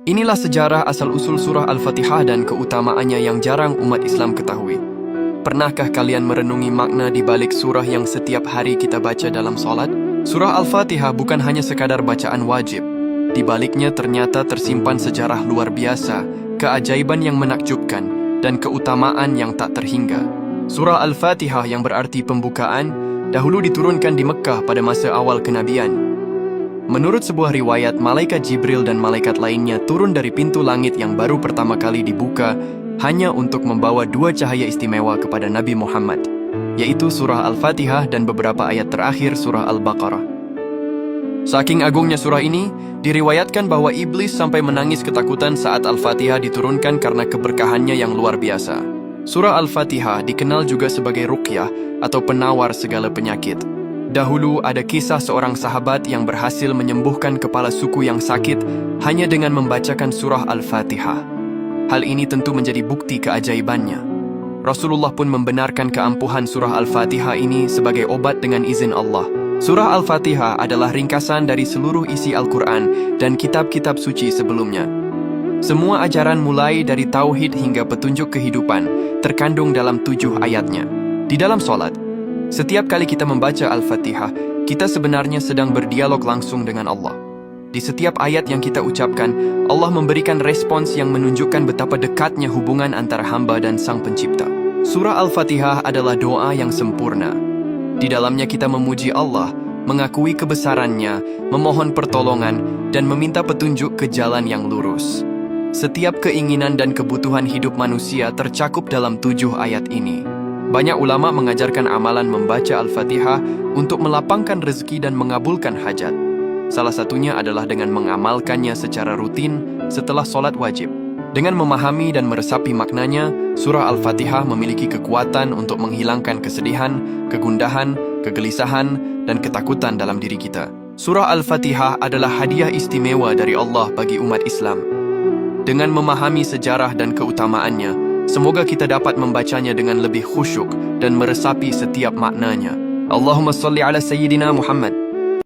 Inilah sejarah asal-usul surah Al-Fatihah dan keutamaannya yang jarang umat Islam ketahui. Pernahkah kalian merenungi makna di balik surah yang setiap hari kita baca dalam solat? Surah Al-Fatihah bukan hanya sekadar bacaan wajib. Di baliknya ternyata tersimpan sejarah luar biasa, keajaiban yang menakjubkan, dan keutamaan yang tak terhingga. Surah Al-Fatihah yang berarti pembukaan, dahulu diturunkan di Mekah pada masa awal kenabian. Menurut sebuah riwayat, malaikat Jibril dan malaikat lainnya turun dari pintu langit yang baru pertama kali dibuka hanya untuk membawa dua cahaya istimewa kepada Nabi Muhammad, yaitu surah Al-Fatihah dan beberapa ayat terakhir surah Al-Baqarah. Saking agungnya surah ini, diriwayatkan bahwa iblis sampai menangis ketakutan saat Al-Fatihah diturunkan karena keberkahannya yang luar biasa. Surah Al-Fatihah dikenal juga sebagai ruqyah atau penawar segala penyakit. Dahulu ada kisah seorang sahabat yang berhasil menyembuhkan kepala suku yang sakit hanya dengan membacakan surah Al-Fatihah. Hal ini tentu menjadi bukti keajaibannya. Rasulullah pun membenarkan keampuhan surah Al-Fatihah ini sebagai obat dengan izin Allah. Surah Al-Fatihah adalah ringkasan dari seluruh isi Al-Quran dan kitab-kitab suci sebelumnya. Semua ajaran mulai dari tauhid hingga petunjuk kehidupan terkandung dalam 7 ayatnya. Di dalam solat, setiap kali kita membaca Al-Fatihah, kita sebenarnya sedang berdialog langsung dengan Allah. Di setiap ayat yang kita ucapkan, Allah memberikan respons yang menunjukkan betapa dekatnya hubungan antara hamba dan Sang Pencipta. Surah Al-Fatihah adalah doa yang sempurna. Di dalamnya kita memuji Allah, mengakui kebesarannya, memohon pertolongan, dan meminta petunjuk ke jalan yang lurus. Setiap keinginan dan kebutuhan hidup manusia tercakup dalam 7 ayat ini. Banyak ulama mengajarkan amalan membaca Al-Fatihah untuk melapangkan rezeki dan mengabulkan hajat. Salah satunya adalah dengan mengamalkannya secara rutin setelah solat wajib. Dengan memahami dan meresapi maknanya, surah Al-Fatihah memiliki kekuatan untuk menghilangkan kesedihan, kegundahan, kegelisahan, dan ketakutan dalam diri kita. Surah Al-Fatihah adalah hadiah istimewa dari Allah bagi umat Islam. Dengan memahami sejarah dan keutamaannya, semoga kita dapat membacanya dengan lebih khusyuk dan meresapi setiap maknanya. Allahumma salli ala Sayyidina Muhammad.